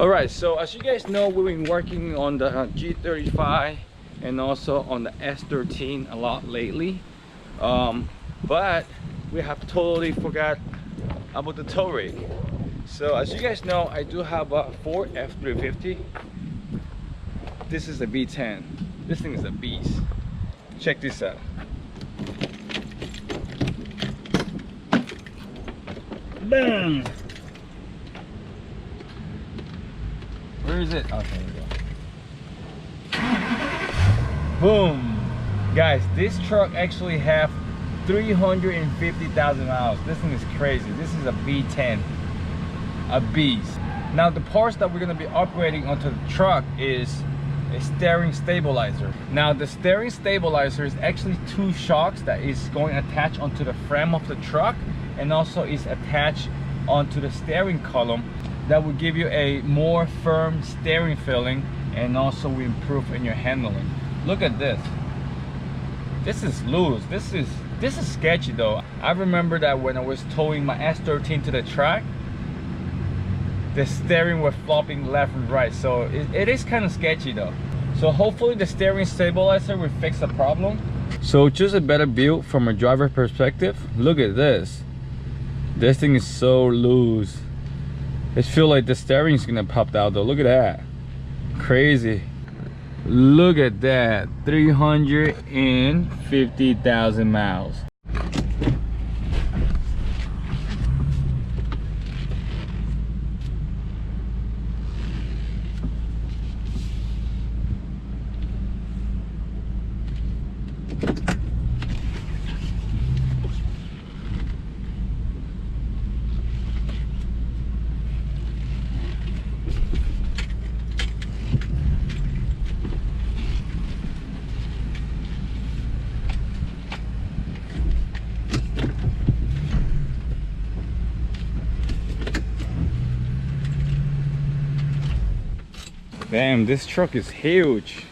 Alright, so as you guys know, we've been working on the G35 and also on the S13 a lot lately, but we have totally forgot about the tow rig. So as you guys know, I do have a Ford F-350. This is a V10. This thing is a beast. Check this out. Bam! Where is it? Okay, here we go. Boom! Guys, this truck actually have 350,000 miles. This thing is crazy. This is a V10, a beast. Now the parts that we're going to be upgrading onto the truck is a steering stabilizer. Now the steering stabilizer is actually two shocks that is going attached onto the frame of the truck, and also is attached onto the steering column. That will give you a more firm steering feeling, and also will improve in your handling. Look at this. This is loose. This is sketchy though. I remember that when I was towing my S13 to the track, the steering was flopping left and right, so it is kind of sketchy though. So hopefully the steering stabilizer will fix the problem. So just a better view from a driver perspective. Look at this. This thing is so loose. It feels like the steering is gonna pop out though. Look at that. Crazy. Look at that. 350,000 miles. Damn, this truck is huge.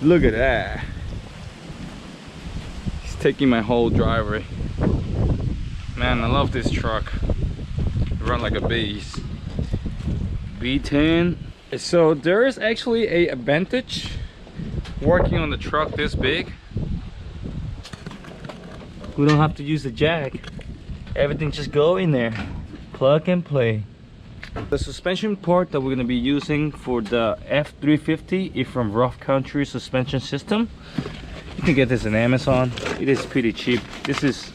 Look at that. He's taking my whole driveway. Man, I love this truck. It runs like a beast. V10. So there is actually a advantage working on the truck this big. We don't have to use the jack. Everything just go in there. Plug and play. The suspension part that we're going to be using for the F-350 is from Rough Country suspension system. You can get this on Amazon. It is pretty cheap. This is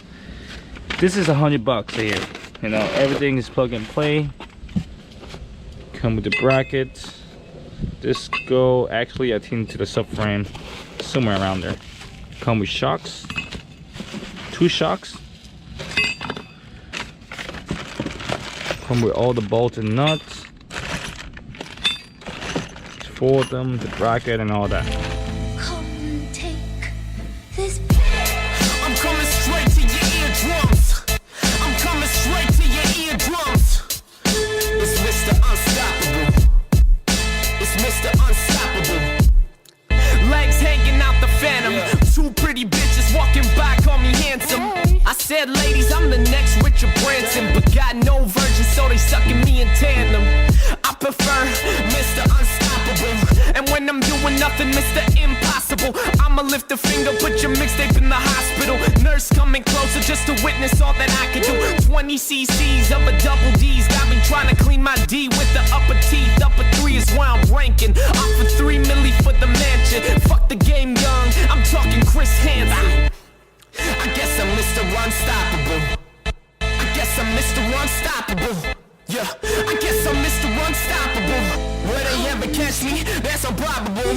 $100 here. You know, everything is plug and play. Come with the brackets. This go actually I think to the subframe, somewhere around there. Come with shocks, 2 shocks. Come with all the bolts and nuts, 4 of them, the bracket and all that. Come take this. I'm coming straight to your eardrums. I'm coming straight to your eardrums. It's Mr. Unstoppable. It's Mr. Unstoppable. Legs hanging out the phantom. Yeah. 2 pretty bitches walking by, call me handsome. I said, ladies, I'm the next Richard Branson, but got no virgins, so they sucking me in tandem. I prefer Mr. Unstoppable, and when I'm doing nothing, Mr. Impossible. I'ma lift a finger, put your mixtape in the hospital. Nurse coming closer just to witness all that I can do. 20 cc's of a double D's, got me trying to clean my D with the upper teeth. Upper 3 is where I'm ranking. Offer 3 milli for the mansion. Fuck the game, young. I'm talking Chris Hansen. I guess I'm Mr. Unstoppable. I guess I'm Mr. Unstoppable. Yeah, I guess I'm Mr. Unstoppable. Where they ever catch me, that's improbable.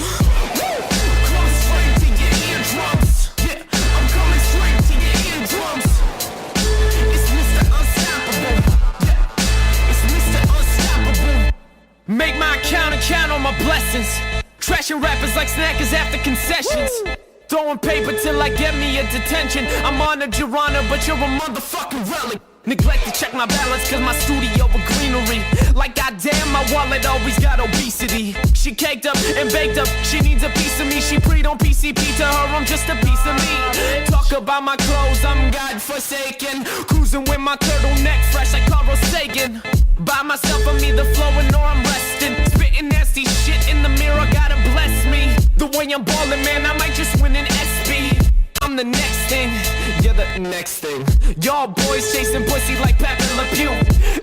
Come straight to your eardrums. Yeah, I'm coming straight to your eardrums. It's Mr. Unstoppable. Yeah, it's Mr. Unstoppable. Make my account and count on my blessings. Trashing rappers like snackers after concessions. Throwing paper till I get me a detention. I'm honored, Your Honor, but you're a motherfucking relic. Neglect to check my balance cause my studio with greenery. Like goddamn, my wallet always got obesity. She caked up and baked up, she needs a piece of me. She preyed on PCP, to her I'm just a piece of me. Talk about my clothes, I'm God-forsaken. Cruising with my turtleneck fresh like Carl Sagan. By myself, I'm either flowing or I'm resting. way I'm ballin', man, I might just win an SB. I'm the next thing, you're the next thing. Y'all boys chasing pussy like Pat and LePew.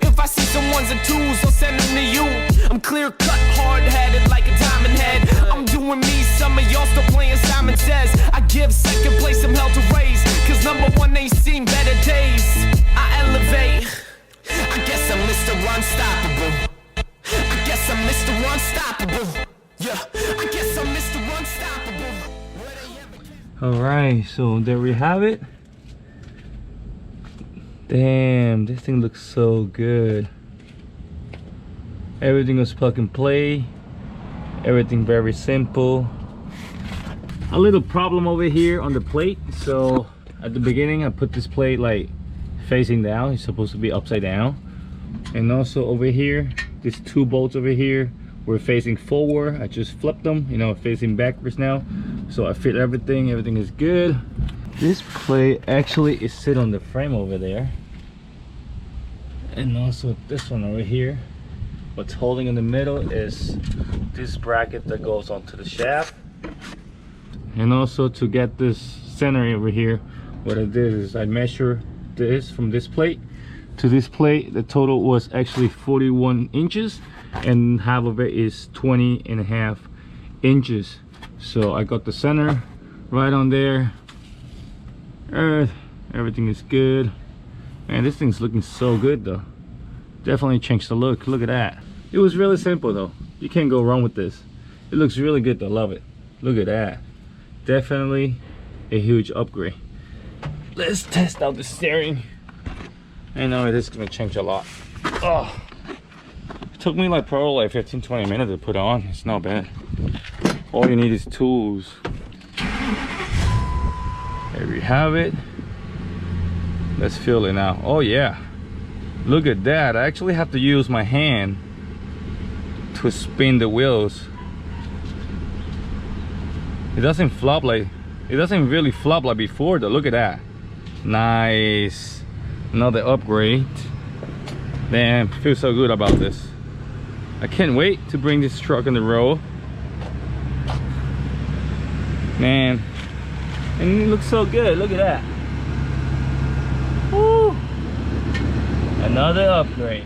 If I see someone's a twos, I'll send them to you. I'm clear cut, hard headed like a diamond head. I'm doing me, some of y'all still playing Simon Says. I give second place some hell to raise, cause number one ain't seen better days. I elevate, I guess I'm Mr. Unstoppable. I guess I'm Mr. Unstoppable. Yeah, I guess I'm Mr. Unstoppable. Alright, so there we have it. Damn, this thing looks so good. Everything was plug and play. Everything very simple. A little problem over here on the plate. So at the beginning I put this plate like facing down. It's supposed to be upside down. And also over here, these two bolts over here were facing forward. I just flipped them, you know, facing backwards now. So I fit everything is good. This plate actually is sit on the frame over there. And also this one over here. What's holding in the middle is this bracket that goes onto the shaft. And also to get this center over here, what I did is I measure this from this plate to this plate. The total was actually 41 inches and half of it is 20.5 inches. So I got the center right on there. Everything is good. Man, this thing's looking so good though. Definitely changed the look. Look at that. It was really simple though. You can't go wrong with this. It looks really good though. Love it. Look at that. Definitely a huge upgrade. Let's test out the steering. I know it is gonna change a lot. Oh, it took me like probably like 15-20 minutes to put on. It's not bad. All you need is tools. There we have it. Let's feel it now. Oh yeah, look at that. I actually have to use my hand to spin the wheels. It doesn't flop like, it doesn't really flop like before though. Look at that. Nice. Another upgrade. Damn, feel so good about this. I can't wait to bring this truck on the road. Man, and it looks so good. Look at that. Woo! Another upgrade.